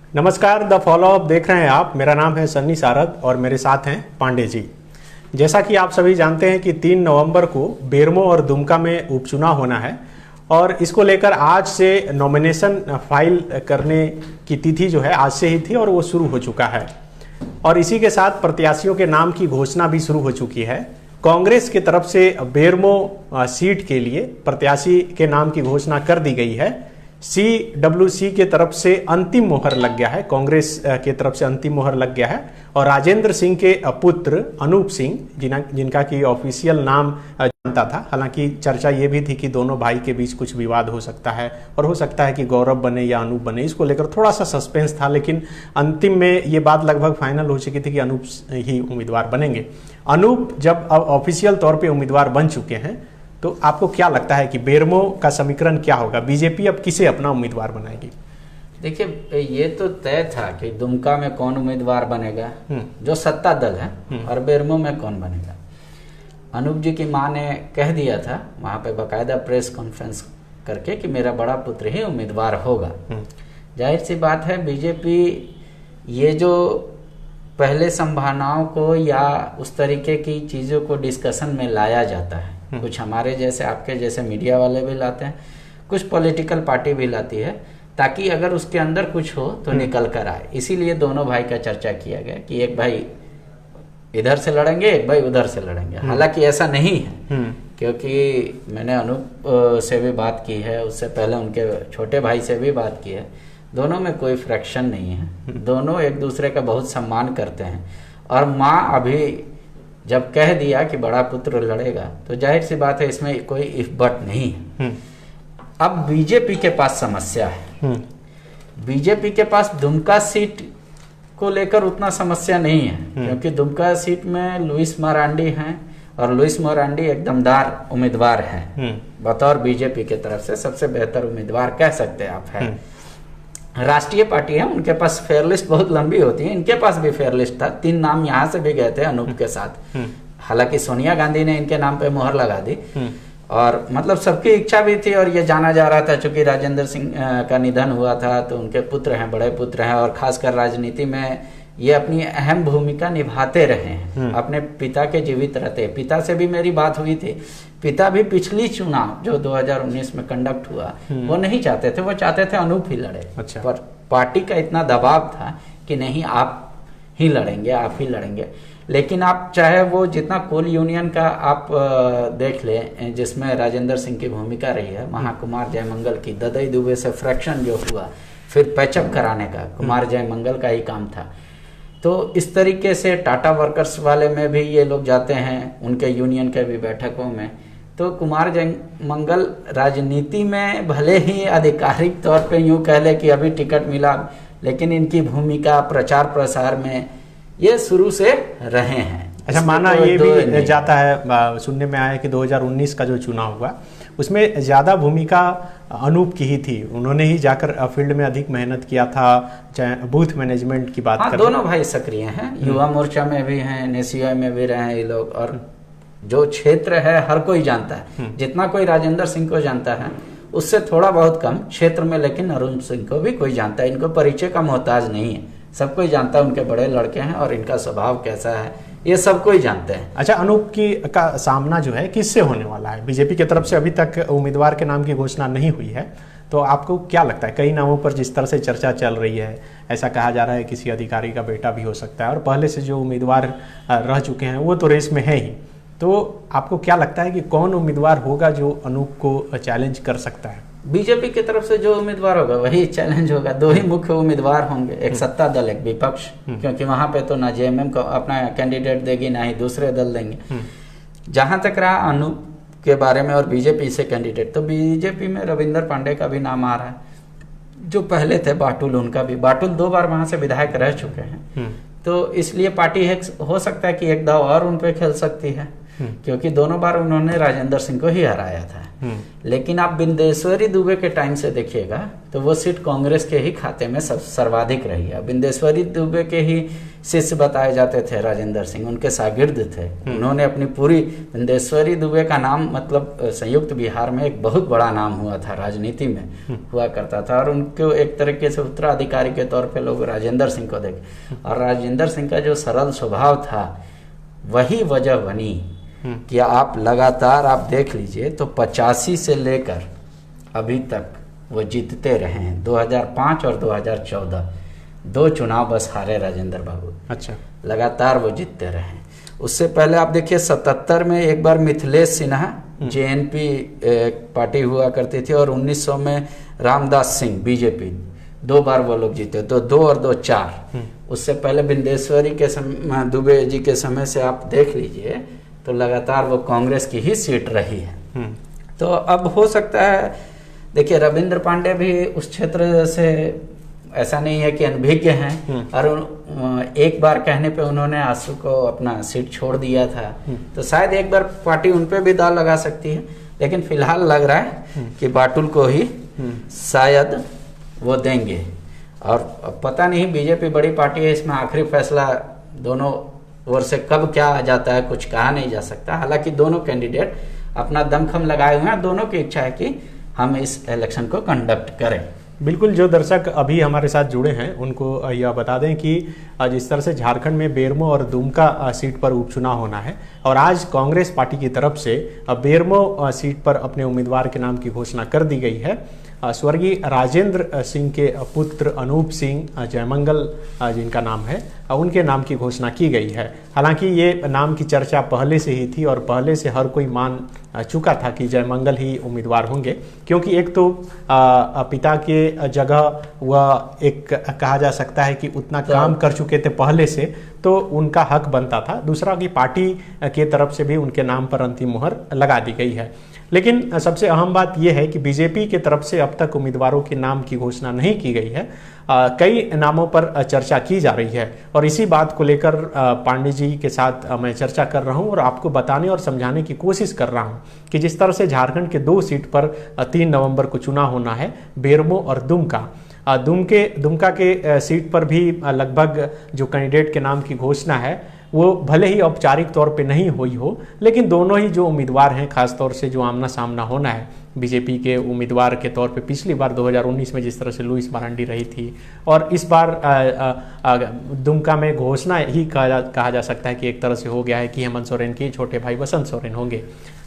नमस्कार, the follow up देख रहे हैं आप। मेरा नाम है सन्नी सारद और मेरे साथ हैं पांडे जी। जैसा कि आप सभी जानते हैं कि 3 नवंबर को बेरमो और दुमका में उपचुनाव होना है और इसको लेकर आज से नॉमिनेशन फाइल करने की तिथि जो है आज से ही थी और वो शुरू हो चुका है और इसी के साथ प्रत्याशियों के नाम की घोषणा भी शुरू हो चुकी है। कांग्रेस की तरफ से बेरमो सीट के लिए प्रत्याशी के नाम की घोषणा कर दी गई है। CWC के तरफ से अंतिम मोहर लग गया है, कांग्रेस के तरफ से अंतिम मोहर लग गया है और राजेंद्र सिंह के पुत्र अनूप सिंह जिनका की ऑफिशियल नाम जानता था। हालांकि चर्चा ये भी थी कि दोनों भाई के बीच कुछ विवाद हो सकता है और हो सकता है कि गौरव बने या अनूप बने, इसको लेकर थोड़ा सा सस्पेंस था, लेकिन अंतिम में ये बात लगभग फाइनल हो चुकी थी कि अनूप ही उम्मीदवार बनेंगे। अनूप जब अब ऑफिशियल तौर पर उम्मीदवार बन चुके हैं तो आपको क्या लगता है कि बेरमो का समीकरण क्या होगा? बीजेपी अब किसे अपना उम्मीदवार बनाएगी? देखिए, ये तो तय था कि दुमका में कौन उम्मीदवार बनेगा जो सत्ता दल है और बेरमो में कौन बनेगा। अनूप जी की मां ने कह दिया था वहां पे बाकायदा प्रेस कॉन्फ्रेंस करके कि मेरा बड़ा पुत्र ही उम्मीदवार होगा। जाहिर सी बात है, बीजेपी ये जो पहले संभावनाओं को या उस तरीके की चीजों को डिस्कशन में लाया जाता है, कुछ हमारे जैसे आपके जैसे मीडिया वाले भी लाते हैं, कुछ पॉलिटिकल पार्टी भी लाती है, ताकि अगर उसके अंदर कुछ हो तो निकल कर आए। इसीलिए दोनों भाई का चर्चा किया गया कि एक भाई इधर से लड़ेंगे, एक भाई उधर से लड़ेंगे। हालांकि ऐसा नहीं है, क्योंकि मैंने अनूप से भी बात की है, उससे पहले उनके छोटे भाई से भी बात की है। दोनों में कोई फ्रैक्शन नहीं है, दोनों एक दूसरे का बहुत सम्मान करते हैं और माँ अभी जब कह दिया कि बड़ा पुत्र लड़ेगा तो जाहिर सी बात है इसमें कोई इफ बट नहीं है। अब बीजेपी के पास समस्या है। बीजेपी के पास दुमका सीट को लेकर उतना समस्या नहीं है, क्योंकि दुमका सीट में लुइस मरांडी हैं और लुइस मरांडी एक दमदार उम्मीदवार हैं। बतौर बीजेपी के तरफ से सबसे बेहतर उम्मीदवार कह सकते हैं आप है। राष्ट्रीय पार्टी है, उनके पास फेयर लिस्ट बहुत लंबी होती है, इनके पास भी फेयर लिस्ट था। 3 नाम यहाँ से भी गए थे अनूप के साथ। हालांकि सोनिया गांधी ने इनके नाम पे मोहर लगा दी और मतलब सबकी इच्छा भी थी और ये जाना जा रहा था, चूंकि राजेंद्र सिंह का निधन हुआ था तो उनके पुत्र हैं, बड़े पुत्र हैं और खासकर राजनीति में ये अपनी अहम भूमिका निभाते रहे हैं अपने पिता के जीवित रहते। पिता से भी मेरी बात हुई थी, पिता भी पिछली चुनाव जो 2019 में कंडक्ट हुआ वो नहीं चाहते थे, वो चाहते थे अनूप ही लड़े। अच्छा। पर पार्टी का इतना दबाव था कि नहीं आप ही लड़ेंगे, आप ही लड़ेंगे। लेकिन आप चाहे वो जितना कोल यूनियन का आप देख ले, जिसमें राजेंद्र सिंह की भूमिका रही है, वहां कुमार जयमंगल की ददई दुबे से फ्रैक्शन जो हुआ, फिर पैचअप कराने का कुमार जयमंगल का ही काम था। तो इस तरीके से टाटा वर्कर्स वाले में भी ये लोग जाते हैं, उनके यूनियन के भी बैठकों में। तो कुमार जयमंगल राजनीति में भले ही आधिकारिक तौर पे यूं कह ले कि अभी टिकट मिला, लेकिन इनकी भूमिका प्रचार प्रसार में ये शुरू से रहे हैं। अच्छा, माना ये भी जाता है, सुनने में आया कि 2019 का जो चुनाव हुआ उसमें ज्यादा भूमिका अनूप की ही थी। उन्होंने ही जाकर फील्ड में अधिक मेहनत किया था, चाहे बूथ मैनेजमेंट की बात करें। दोनों भाई सक्रिय हैं, युवा मोर्चा में भी हैं, नेसीआई में भी रहे हैं ये लोग। और जो क्षेत्र है हर कोई जानता है, जितना कोई राजेंद्र सिंह को जानता है उससे थोड़ा बहुत कम क्षेत्र में, लेकिन अरुण सिंह को भी कोई जानता है। इनको परिचय का मोहताज नहीं है, सब कोई जानता है उनके बड़े लड़के हैं और इनका स्वभाव कैसा है ये सब कोई जानते हैं। अच्छा, अनूप का सामना जो है किससे होने वाला है? बीजेपी की तरफ से अभी तक उम्मीदवार के नाम की घोषणा नहीं हुई है, तो आपको क्या लगता है? कई नामों पर जिस तरह से चर्चा चल रही है, ऐसा कहा जा रहा है किसी अधिकारी का बेटा भी हो सकता है और पहले से जो उम्मीदवार रह चुके हैं वो तो रेस में है ही। तो आपको क्या लगता है कि कौन उम्मीदवार होगा जो अनूप को चैलेंज कर सकता है? बीजेपी की तरफ से जो उम्मीदवार होगा वही चैलेंज होगा। 2 ही मुख्य उम्मीदवार होंगे, एक सत्ता दल, एक विपक्ष, क्योंकि वहां पे तो ना जेएमएम को अपना कैंडिडेट देगी ना ही दूसरे दल देंगे। जहां तक रहा अनूप के बारे में और बीजेपी से कैंडिडेट, तो बीजेपी में रविंदर पांडे का भी नाम आ रहा है, जो पहले थे बाटुल, उनका भी। बाटुल 2 बार वहां से विधायक रह चुके हैं, तो इसलिए पार्टी हो सकता है कि एक दाव और उन पे खेल सकती है, क्योंकि दोनों बार उन्होंने राजेंद्र सिंह को ही हराया था। लेकिन आप बिंदेश्वरी दुबे के टाइम से देखिएगा तो वो सीट कांग्रेस के ही खाते में सर्वाधिक रही है। बिंदेश्वरी दुबे के ही शिष्य बताए जाते थे राजेंद्र सिंह, उनके शागिर्द थे। उन्होंने अपनी पूरी बिंदेश्वरी दुबे का नाम मतलब संयुक्त बिहार में एक बहुत बड़ा नाम हुआ था, राजनीति में हुआ करता था, और उनको एक तरीके से उत्तराधिकारी के तौर पे लोग राजेंद्र सिंह को देखे। और राजेंद्र सिंह का जो सरल स्वभाव था वही वजह बनी कि आप लगातार आप देख लीजिए तो 85 से लेकर अभी तक वो जीतते रहे हैं। 2005 और 2014 दो चुनाव बस हारे राजेंद्र बाबू। अच्छा, लगातार वो जीतते रहे। उससे पहले आप देखिए 77 में एक बार मिथिलेश सिन्हा जेएनपी पार्टी हुआ करती थी, और 1900 में रामदास सिंह बीजेपी, 2 बार वो लोग जीते, तो 2 और 2 4। उससे पहले बिंदेश्वरी के दुबे जी के समय से आप देख लीजिए तो लगातार वो कांग्रेस की ही सीट रही है। तो अब हो सकता है, देखिए रविंद्र पांडे भी उस क्षेत्र से ऐसा नहीं है कि अनभिज्ञ हैं, और एक बार कहने पे उन्होंने आंसू को अपना सीट छोड़ दिया था, तो शायद एक बार पार्टी उन पे भी दाल लगा सकती है। लेकिन फिलहाल लग रहा है कि बाटुल को ही शायद वो देंगे। और पता नहीं, बीजेपी बड़ी पार्टी है, इसमें आखिरी फैसला दोनों ओर से कब क्या आ जाता है कुछ कहा नहीं जा सकता। हालांकि दोनों कैंडिडेट अपना दमखम लगाए हुए हैं, दोनों की इच्छा है कि हम इस इलेक्शन को कंडक्ट करें। बिल्कुल, जो दर्शक अभी हमारे साथ जुड़े हैं उनको यह बता दें कि जिस तरह से झारखंड में बेरमो और दुमका सीट पर उपचुनाव होना है, और आज कांग्रेस पार्टी की तरफ से बेरमो सीट पर अपने उम्मीदवार के नाम की घोषणा कर दी गई है। स्वर्गीय राजेंद्र सिंह के पुत्र अनूप सिंह जयमंगल जिनका नाम है, उनके नाम की घोषणा की गई है। हालांकि ये नाम की चर्चा पहले से ही थी और पहले से हर कोई मान चुका था कि जयमंगल ही उम्मीदवार होंगे, क्योंकि एक तो पिता के जगह वह एक कहा जा सकता है कि उतना काम कर चुके थे पहले से, तो उनका हक बनता था। दूसरा कि पार्टी के तरफ से भी उनके नाम पर अंतिम मुहर लगा दी गई है। लेकिन सबसे अहम बात यह है कि बीजेपी के तरफ से अब तक उम्मीदवारों के नाम की घोषणा नहीं की गई है। कई नामों पर चर्चा की जा रही है, और इसी बात को लेकर पांडे जी के साथ मैं चर्चा कर रहा हूं और आपको बताने और समझाने की कोशिश कर रहा हूं कि जिस तरह से झारखंड के 2 सीट पर 3 नवंबर को चुनाव होना है, बेरमो और दुमका। दुमका के सीट पर भी लगभग जो कैंडिडेट के नाम की घोषणा है वो भले ही औपचारिक तौर पे नहीं हुई हो, लेकिन दोनों ही जो उम्मीदवार हैं, खासतौर से जो आमना सामना होना है बीजेपी के उम्मीदवार के तौर पे, पिछली बार 2019 में जिस तरह से लुइस मरांडी रही थी, और इस बार दुमका में घोषणा ही कहा जा सकता है कि एक तरह से हो गया है कि हेमंत सोरेन के छोटे भाई बसंत सोरेन होंगे।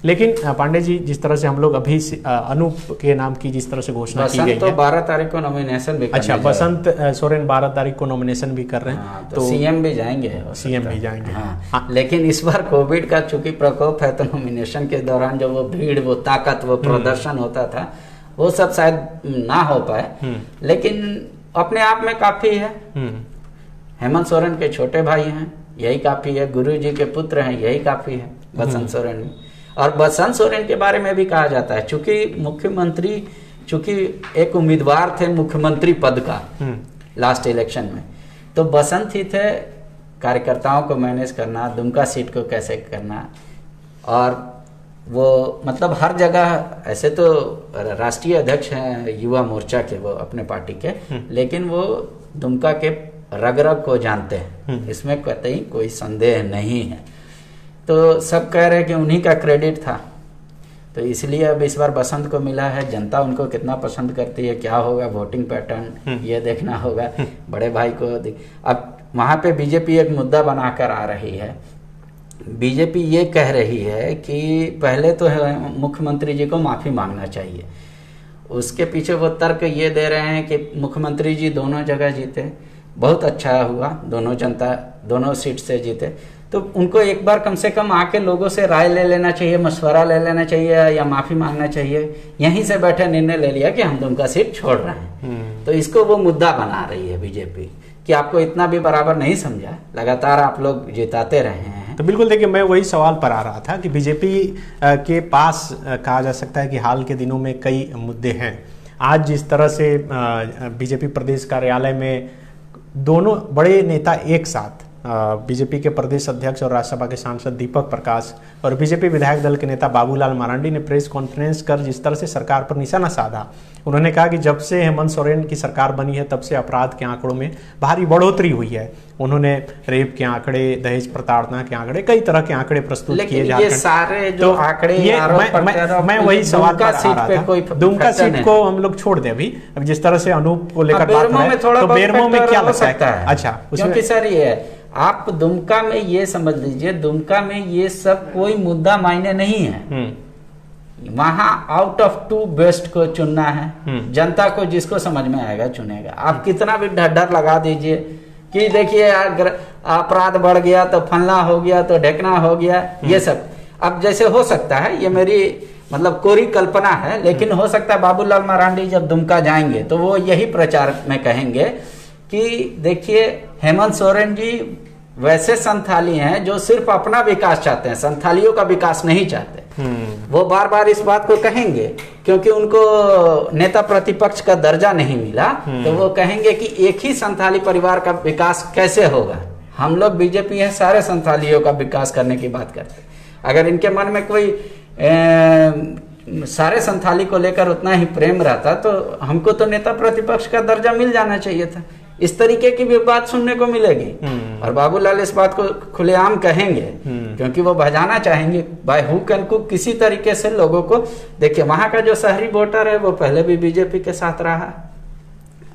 लेकिन पांडे जी, जिस तरह से हम लोग अभी अनूप के नाम की जिस तरह से घोषणा की गई तो है, 12 तारीख को नॉमिनेशन भी, अच्छा, बसंत सोरेन 12 तारीख को नॉमिनेशन भी कर रहे हैं, तो सीएम भी जाएंगे, सीएम भी जाएंगे। हाँ। लेकिन इस बार कोविड का चूंकि प्रकोप है, तो नॉमिनेशन के दौरान जो वो भीड़, वो ताकत, वो प्रदर्शन होता था, वो सब शायद ना हो पाए। लेकिन अपने आप में काफी है। हेमंत सोरेन के छोटे भाई हैं, यही काफी है। गुरु जी के पुत्र हैं, यही काफी है बसंत सोरेन में। और बसंत सोरेन के बारे में भी कहा जाता है, चूंकि एक उम्मीदवार थे मुख्यमंत्री पद का लास्ट इलेक्शन में, तो बसंत ही थे कार्यकर्ताओं को मैनेज करना, दुमका सीट को कैसे करना, और वो मतलब हर जगह, ऐसे तो राष्ट्रीय अध्यक्ष हैं युवा मोर्चा के वो अपने पार्टी के, लेकिन वो दुमका के रग रग को जानते हैं, इसमें कतई कोई संदेह नहीं है। तो सब कह रहे हैं कि उन्हीं का क्रेडिट था, तो इसलिए अब इस बार बसंत को मिला है। जनता उनको कितना पसंद करती है, क्या होगा वोटिंग पैटर्न, ये देखना होगा। बड़े भाई को अब वहाँ पे बीजेपी एक मुद्दा बनाकर आ रही है। बीजेपी ये कह रही है कि पहले तो मुख्यमंत्री जी को माफ़ी मांगना चाहिए। उसके पीछे वो तर्क ये दे रहे हैं कि मुख्यमंत्री जी दोनों जगह जीते, बहुत अच्छा हुआ, दोनों सीट से जीते, तो उनको एक बार कम से कम आके लोगों से राय ले लेना चाहिए, मशवरा ले लेना चाहिए, या माफ़ी मांगना चाहिए। यहीं से बैठे निर्णय ले लिया कि हम दुमका सीट छोड़ रहे हैं। तो इसको वो मुद्दा बना रही है बीजेपी कि आपको इतना भी बराबर नहीं समझा, लगातार आप लोग जिताते रहे हैं। तो बिल्कुल, देखिए, मैं वही सवाल पर आ रहा था कि बीजेपी के पास कहा जा सकता है कि हाल के दिनों में कई मुद्दे हैं। आज जिस तरह से बीजेपी प्रदेश कार्यालय में दोनों बड़े नेता एक साथ बीजेपी के प्रदेश अध्यक्ष और राज्यसभा के सांसद दीपक प्रकाश और बीजेपी विधायक दल के नेता बाबूलाल मरांडी ने प्रेस कॉन्फ्रेंस कर जिस तरह से सरकार पर निशाना साधा। उन्होंने कहा कि जब से हेमंत सोरेन की सरकार बनी है तब से अपराध के आंकड़ों में भारी बढ़ोतरी हुई है। उन्होंने रेप के आंकड़े, दहेज प्रताड़ना के आंकड़े, कई तरह के आंकड़े प्रस्तुत किए जा रहे हैं। सारे जो आंकड़े मैं वही सवाल पर आ रहा था। दुमका सीट को हम लोग छोड़ दें अभी जिस तरह से अनूप को लेकर बात है, तो बेरमो में क्या लगता है? अच्छा, क्योंकि सर ये है, आप दुमका में ये समझ लीजिए, दुमका में ये सब कोई मुद्दा मायने नहीं है। वहां आउट ऑफ 2 बेस्ट को चुनना है, जनता को जिसको समझ में आएगा चुनेगा। आप कितना भी डर लगा दीजिए कि देखिए अपराध बढ़ गया तो फलना हो गया तो ढेकना हो गया, ये सब अब जैसे हो सकता है, ये मेरी मतलब कोरी कल्पना है, लेकिन हो सकता है बाबूलाल मरांडी जब दुमका जाएंगे तो वो यही प्रचार में कहेंगे कि देखिए हेमंत सोरेन जी वैसे संथाली हैं जो सिर्फ अपना विकास चाहते हैं, संथालियों का विकास नहीं चाहते। वो बार बार इस बात को कहेंगे क्योंकि उनको नेता प्रतिपक्ष का दर्जा नहीं मिला, तो वो कहेंगे कि एक ही संथाली परिवार का विकास कैसे होगा। हम लोग बीजेपी है, सारे संथालियों का विकास करने की बात करते हैं। अगर इनके मन में कोई सारे संथाली को लेकर उतना ही प्रेम रहता तो हमको तो नेता प्रतिपक्ष का दर्जा मिल जाना चाहिए था। इस तरीके की भी बात सुनने को मिलेगी और बाबूलाल इस बात को खुलेआम कहेंगे क्योंकि वो भजाना चाहेंगे बाय हुक एंड क्रुक किसी तरीके से लोगों को। देखिए वहां का जो शहरी वोटर है वो पहले भी बीजेपी के साथ रहा है,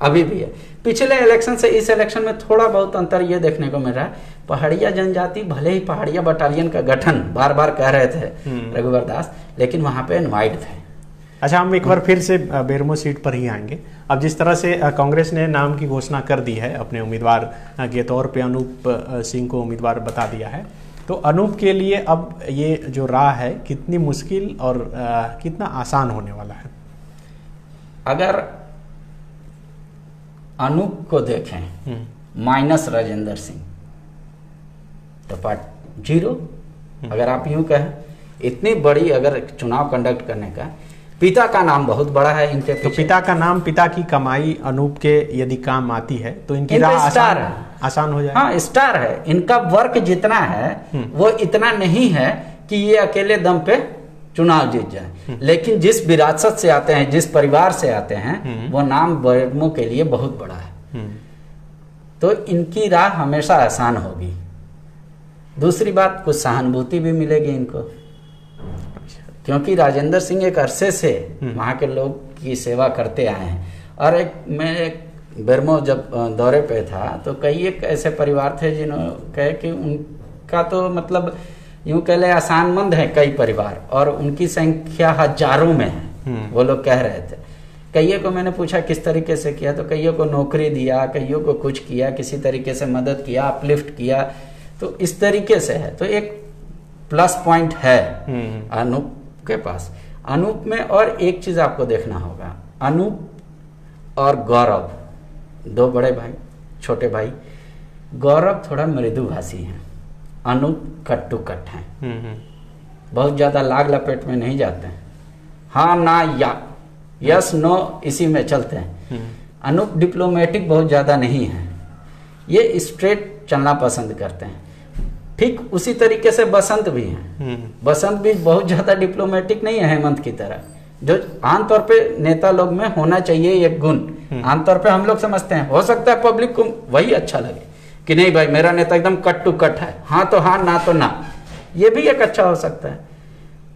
अभी भी है। पिछले इलेक्शन से इस इलेक्शन में थोड़ा बहुत अंतर ये देखने को मिल रहा है, पहाड़िया जनजाति भले ही पहाड़िया बटालियन का गठन बार बार कह रहे थे रघुवर दास, लेकिन वहां पे इनवाइट थे। अच्छा, हम एक बार फिर से बेरमो सीट पर ही आएंगे। अब जिस तरह से कांग्रेस ने नाम की घोषणा कर दी है, अपने उम्मीदवार के तौर पे अनूप सिंह को उम्मीदवार बता दिया है, तो अनूप के लिए अब ये जो राह है कितनी मुश्किल और कितना आसान होने वाला है? अगर अनूप को देखें माइनस राजेंद्र सिंह तो पार्ट 0। अगर आप यूं कहें इतनी बड़ी अगर चुनाव कंडक्ट करने का, पिता का नाम बहुत बड़ा है इनके पीछे। तो पिता का नाम, पिता की कमाई अनूप के यदि काम आती है तो इनकी राह आसान हो जाए। हाँ, स्टार है। इनका वर्क जितना है वो इतना नहीं है कि ये अकेले दम पे चुनाव जीत जाए, लेकिन जिस विरासत से आते हैं, जिस परिवार से आते हैं, वो नाम बेरमो के लिए बहुत बड़ा है। तो इनकी राह हमेशा आसान होगी। दूसरी बात, कुछ सहानुभूति भी मिलेगी इनको, क्योंकि राजेंद्र सिंह एक अरसे से वहाँ के लोग की सेवा करते आए हैं। और मैं बेरमो जब दौरे पे था तो कई एक ऐसे परिवार थे जिन्होंने कहे कि उनका तो मतलब यूं कह ले आसानमंद है कई परिवार, और उनकी संख्या हजारों में है, वो लोग कह रहे थे। कईयों को मैंने पूछा किस तरीके से किया, तो कईयों को नौकरी दिया, कईयों को कुछ किया, किसी तरीके से मदद किया, अपलिफ्ट किया, तो इस तरीके से है। तो एक प्लस पॉइंट है अनूप के पास। अनूप में और एक चीज आपको देखना होगा, अनूप और गौरव 2 बड़े भाई, छोटे भाई। गौरव थोड़ा मृदुभाषी है, अनूप कट टू कट है, बहुत ज्यादा लाग लपेट में नहीं जाते हैं, हाँ ना या यस नो इसी में चलते हैं। अनूप डिप्लोमेटिक बहुत ज्यादा नहीं है, ये स्ट्रेट चलना पसंद करते हैं। ठीक उसी तरीके से बसंत भी है, बसंत भी बहुत ज्यादा डिप्लोमेटिक नहीं है हेमंत की तरह, जो आमतौर पे नेता लोग में होना चाहिए एक गुण। आमतौर पे हम लोग समझते हैं, हो सकता है पब्लिक को वही अच्छा लगे कि नहीं भाई मेरा नेता एकदम कट टू कट है, हाँ तो हाँ ना तो ना, ये भी एक अच्छा हो सकता है,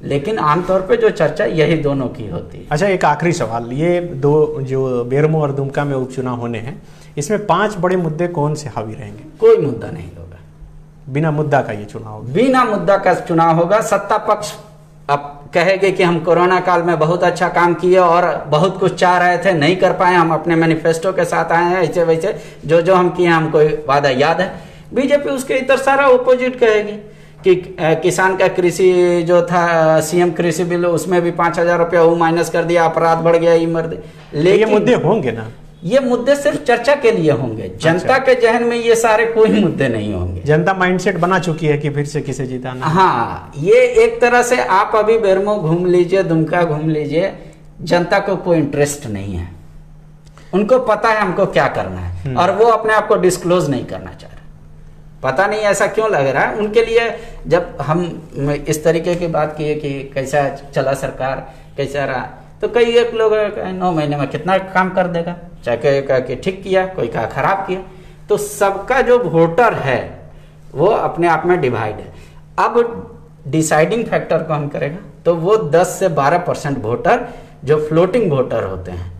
लेकिन आमतौर पे जो चर्चा यही दोनों की होती है। अच्छा, एक आखिरी सवाल, ये 2 जो बेरमो और दुमका में उपचुनाव होने हैं, इसमें 5 बड़े मुद्दे कौन से हावी रहेंगे? कोई मुद्दा नहीं होगा, बिना मुद्दा का ये चुनाव होगा, बिना मुद्दा का चुनाव होगा। सत्ता पक्ष अब कहेगे कि हम कोरोना काल में बहुत अच्छा काम किए और बहुत कुछ चाह रहे थे, नहीं कर पाए, हम अपने मैनिफेस्टो के साथ आए हैं, ऐसे वैसे जो हम किए हमको वादा याद है। बीजेपी उसके इधर सारा ओपोजिट कहेगी कि किसान का कृषि जो था सीएम कृषि बिल, उसमें भी 5,000 रुपया वो माइनस कर दिया, अपराध बढ़ गया, ये मर दे। लेकिन ये मुद्दे होंगे ना, ये मुद्दे सिर्फ चर्चा के लिए होंगे, जनता के जहन में ये सारे कोई मुद्दे नहीं होंगे। जनता माइंडसेट बना चुकी है कि फिर से किसे जिताना। हाँ, ये एक तरह से आप अभी बेरमो घूम लीजिए, दुमका घूम लीजिए, जनता को कोई इंटरेस्ट नहीं है, उनको पता है हमको क्या करना है और वो अपने आप को डिस्क्लोज नहीं करना चाह रहे। पता नहीं ऐसा क्यों लग रहा है उनके लिए। जब हम इस तरीके की बात किए कि कैसा चला सरकार, कैसा रहा, तो कई एक लोग 9 महीने में कितना काम कर देगा, चाहे कोई कहा कि ठीक किया, कोई कहा खराब किया। तो सबका जो वोटर है वो अपने आप में डिवाइड है। अब डिसाइडिंग फैक्टर कौन करेगा, तो वो 10 से 12% वोटर जो फ्लोटिंग वोटर होते हैं,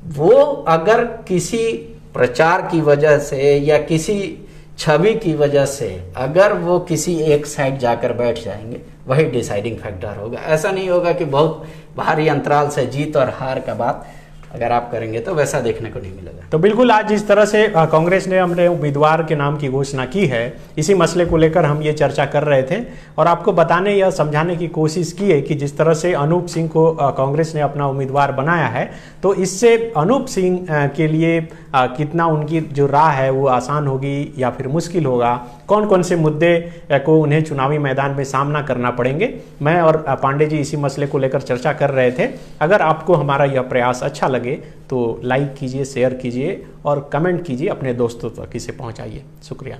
वो अगर किसी प्रचार की वजह से या किसी छवि की वजह से अगर वो किसी एक साइड जाकर बैठ जाएंगे, वही डिसाइडिंग फैक्टर होगा। ऐसा नहीं होगा कि बहुत भारी अंतराल से जीत और हार का बात अगर आप करेंगे तो वैसा देखने को नहीं मिलेगा। तो बिल्कुल आज जिस तरह से कांग्रेस ने अपने उम्मीदवार के नाम की घोषणा की है, इसी मसले को लेकर हम ये चर्चा कर रहे थे और आपको बताने या समझाने की कोशिश की है कि जिस तरह से अनूप सिंह को कांग्रेस ने अपना उम्मीदवार बनाया है, तो इससे अनूप सिंह के लिए कितना उनकी जो राह है वो आसान होगी या फिर मुश्किल होगा, कौन कौन से मुद्दे को उन्हें चुनावी मैदान में सामना करना पड़ेंगे, मैं और पांडे जी इसी मसले को लेकर चर्चा कर रहे थे। अगर आपको हमारा यह प्रयास अच्छा लगे तो लाइक कीजिए, शेयर कीजिए और कमेंट कीजिए, अपने दोस्तों तक इसे पहुंचाइए। शुक्रिया।